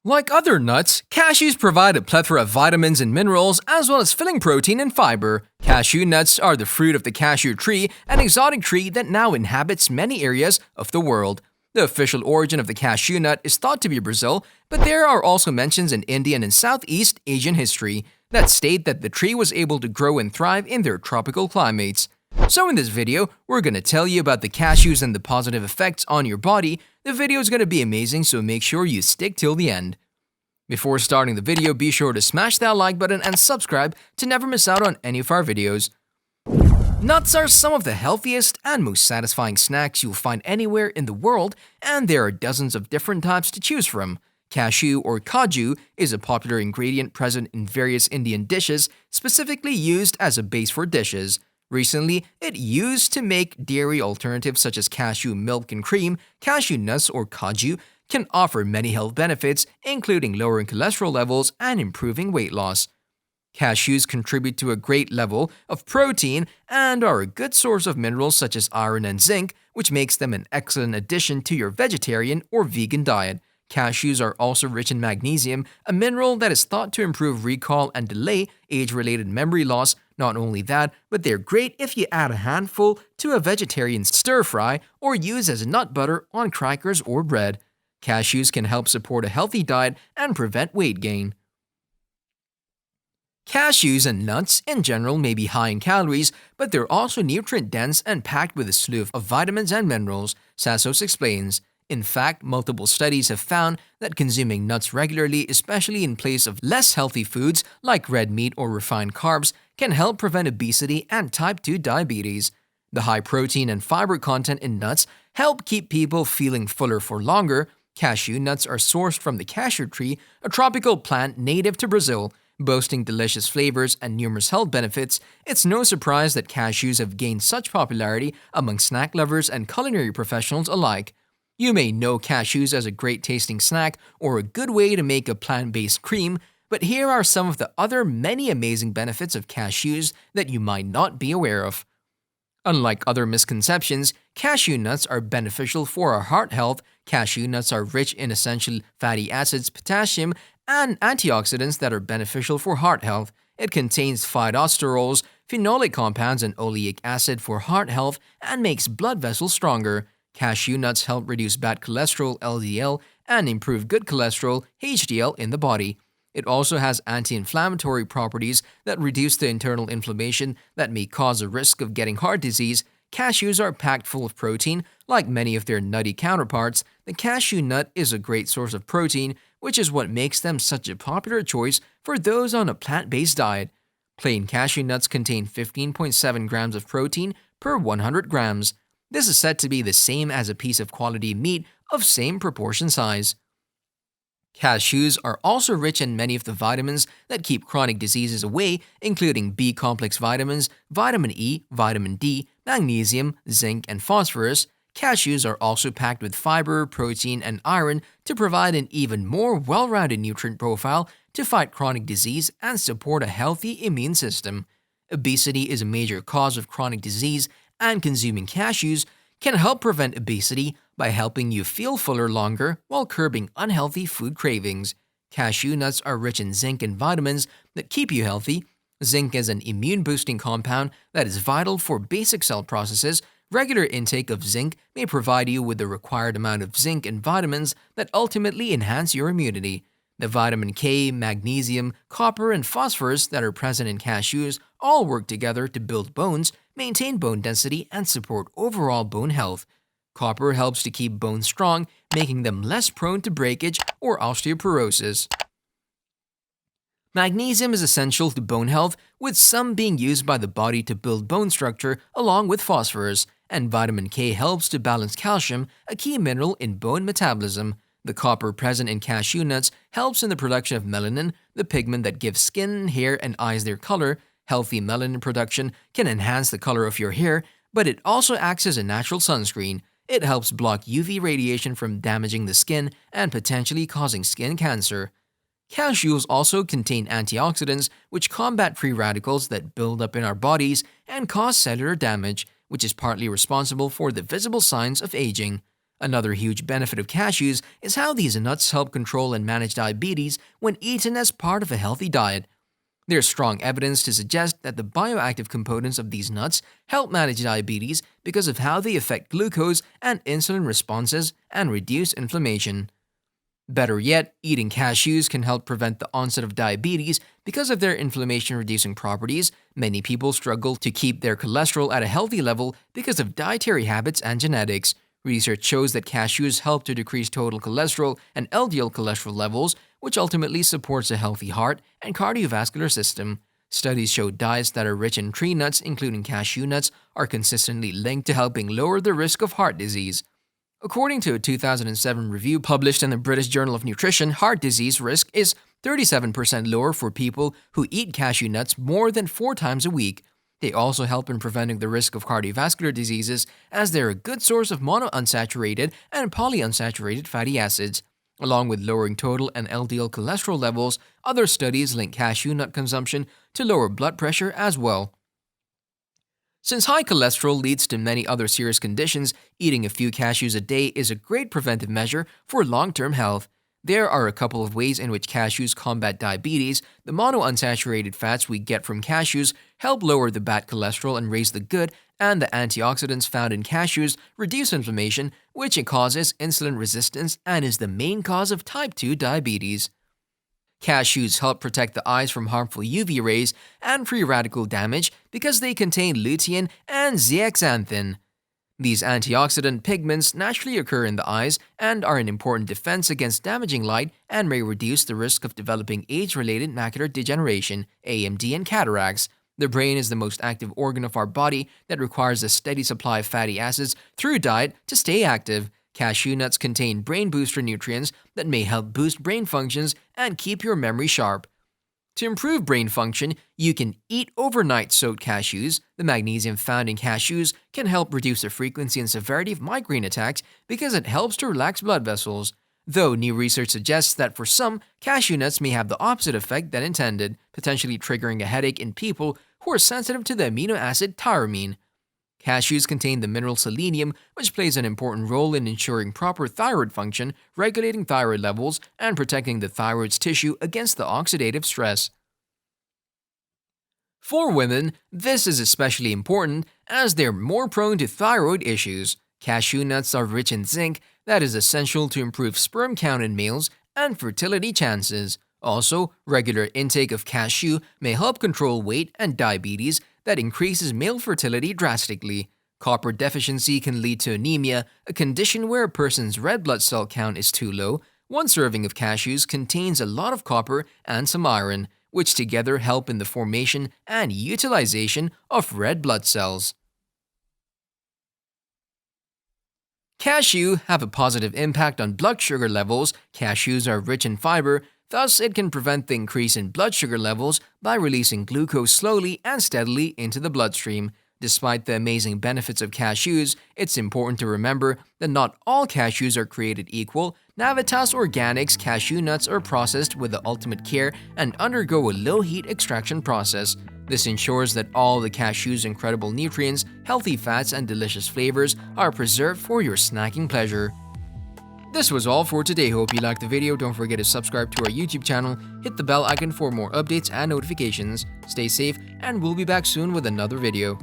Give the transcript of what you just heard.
Like other nuts, cashews provide a plethora of vitamins and minerals as well as filling protein and fiber. Cashew nuts are the fruit of the cashew tree, an exotic tree that now inhabits many areas of the world. The official origin of the cashew nut is thought to be Brazil, but there are also mentions in Indian and Southeast Asian history that state that the tree was able to grow and thrive in their tropical climates. So in this video, we're going to tell you about the cashews and the positive effects on your body. The video is going to be amazing, so make sure you stick till the end. Before starting the video, be sure to smash that like button and subscribe to never miss out on any of our videos. Nuts are some of the healthiest and most satisfying snacks you'll find anywhere in the world, and there are dozens of different types to choose from. Cashew or kaju is a popular ingredient present in various Indian dishes, specifically used as a base for dishes. Recently, it used to make dairy alternatives such as cashew milk and cream. Cashew nuts or kaju can offer many health benefits, including lowering cholesterol levels and improving weight loss. Cashews contribute to a great level of protein and are a good source of minerals such as iron and zinc, which makes them an excellent addition to your vegetarian or vegan diet. Cashews are also rich in magnesium, a mineral that is thought to improve recall and delay age-related memory loss. Not only that, but they're great if you add a handful to a vegetarian stir-fry or use as nut butter on crackers or bread. Cashews can help support a healthy diet and prevent weight gain. Cashews and nuts in general may be high in calories, but they're also nutrient-dense and packed with a slew of vitamins and minerals, Sassos explains. In fact, multiple studies have found that consuming nuts regularly, especially in place of less healthy foods like red meat or refined carbs, can help prevent obesity and type 2 diabetes. The high protein and fiber content in nuts help keep people feeling fuller for longer. Cashew nuts are sourced from the cashew tree, a tropical plant native to Brazil. Boasting delicious flavors and numerous health benefits, it's no surprise that cashews have gained such popularity among snack lovers and culinary professionals alike. You may know cashews as a great tasting snack or a good way to make a plant-based cream, but here are some of the other many amazing benefits of cashews that you might not be aware of. Unlike other misconceptions, cashew nuts are beneficial for our heart health. Cashew nuts are rich in essential fatty acids, potassium, and antioxidants that are beneficial for heart health. It contains phytosterols, phenolic compounds, and oleic acid for heart health and makes blood vessels stronger. Cashew nuts help reduce bad cholesterol (LDL) and improve good cholesterol (HDL) in the body. It also has anti-inflammatory properties that reduce the internal inflammation that may cause a risk of getting heart disease. Cashews are packed full of protein. Like many of their nutty counterparts, the cashew nut is a great source of protein, which is what makes them such a popular choice for those on a plant-based diet. Plain cashew nuts contain 15.7 grams of protein per 100 grams. This is said to be the same as a piece of quality meat of same proportion size. Cashews are also rich in many of the vitamins that keep chronic diseases away, including B-complex vitamins, vitamin E, vitamin D, magnesium, zinc, and phosphorus. Cashews are also packed with fiber, protein, and iron to provide an even more well-rounded nutrient profile to fight chronic disease and support a healthy immune system. Obesity is a major cause of chronic disease, and consuming cashews can help prevent obesity by helping you feel fuller longer while curbing unhealthy food cravings. Cashew nuts are rich in zinc and vitamins that keep you healthy. Zinc is an immune-boosting compound that is vital for basic cell processes. Regular intake of zinc may provide you with the required amount of zinc and vitamins that ultimately enhance your immunity. The vitamin K, magnesium, copper, and phosphorus that are present in cashews all work together to build bones, maintain bone density, and support overall bone health. Copper helps to keep bones strong, making them less prone to breakage or osteoporosis. Magnesium is essential to bone health, with some being used by the body to build bone structure along with phosphorus, and vitamin K helps to balance calcium, a key mineral in bone metabolism. The copper present in cashew nuts helps in the production of melanin, the pigment that gives skin, hair, and eyes their color. Healthy melanin production can enhance the color of your hair, but it also acts as a natural sunscreen. It helps block UV radiation from damaging the skin and potentially causing skin cancer. Cashews also contain antioxidants which combat free radicals that build up in our bodies and cause cellular damage, which is partly responsible for the visible signs of aging. Another huge benefit of cashews is how these nuts help control and manage diabetes when eaten as part of a healthy diet. There's strong evidence to suggest that the bioactive components of these nuts help manage diabetes because of how they affect glucose and insulin responses and reduce inflammation. Better yet, eating cashews can help prevent the onset of diabetes because of their inflammation-reducing properties. Many people struggle to keep their cholesterol at a healthy level because of dietary habits and genetics. Research shows that cashews help to decrease total cholesterol and LDL cholesterol levels, which ultimately supports a healthy heart and cardiovascular system. Studies show diets that are rich in tree nuts, including cashew nuts, are consistently linked to helping lower the risk of heart disease. According to a 2007 review published in the British Journal of Nutrition, heart disease risk is 37% lower for people who eat cashew nuts more than 4 times a week. They also help in preventing the risk of cardiovascular diseases as they're a good source of monounsaturated and polyunsaturated fatty acids. Along with lowering total and LDL cholesterol levels, other studies link cashew nut consumption to lower blood pressure as well. Since high cholesterol leads to many other serious conditions, eating a few cashews a day is a great preventive measure for long-term health. There are a couple of ways in which cashews combat diabetes. The monounsaturated fats we get from cashews help lower the bad cholesterol and raise the good, and the antioxidants found in cashews reduce inflammation, which causes insulin resistance and is the main cause of type 2 diabetes. Cashews help protect the eyes from harmful UV rays and free radical damage because they contain lutein and zeaxanthin. These antioxidant pigments naturally occur in the eyes and are an important defense against damaging light and may reduce the risk of developing age-related macular degeneration, AMD, and cataracts. The brain is the most active organ of our body that requires a steady supply of fatty acids through diet to stay active. Cashew nuts contain brain booster nutrients that may help boost brain functions and keep your memory sharp. To improve brain function, you can eat overnight soaked cashews. The magnesium found in cashews can help reduce the frequency and severity of migraine attacks because it helps to relax blood vessels. Though new research suggests that for some, cashew nuts may have the opposite effect than intended, potentially triggering a headache in people who are sensitive to the amino acid tyramine. Cashews contain the mineral selenium, which plays an important role in ensuring proper thyroid function, regulating thyroid levels, and protecting the thyroid's tissue against the oxidative stress. For women, this is especially important as they're more prone to thyroid issues. Cashew nuts are rich in zinc that is essential to improve sperm count in males and fertility chances. Also, regular intake of cashew may help control weight and diabetes that increases male fertility drastically. Copper deficiency can lead to anemia, a condition where a person's red blood cell count is too low. One serving of cashews contains a lot of copper and some iron, which together help in the formation and utilization of red blood cells. Cashew have a positive impact on blood sugar levels. Cashews are rich in fiber, thus it can prevent the increase in blood sugar levels by releasing glucose slowly and steadily into the bloodstream. Despite the amazing benefits of cashews, it's important to remember that not all cashews are created equal. Navitas Organics cashew nuts are processed with the ultimate care and undergo a low-heat extraction process. This ensures that all the cashew's incredible nutrients, healthy fats, and delicious flavors are preserved for your snacking pleasure. This was all for today. Hope you liked the video. Don't forget to subscribe to our YouTube channel, hit the bell icon for more updates and notifications. Stay safe, and we'll be back soon with another video.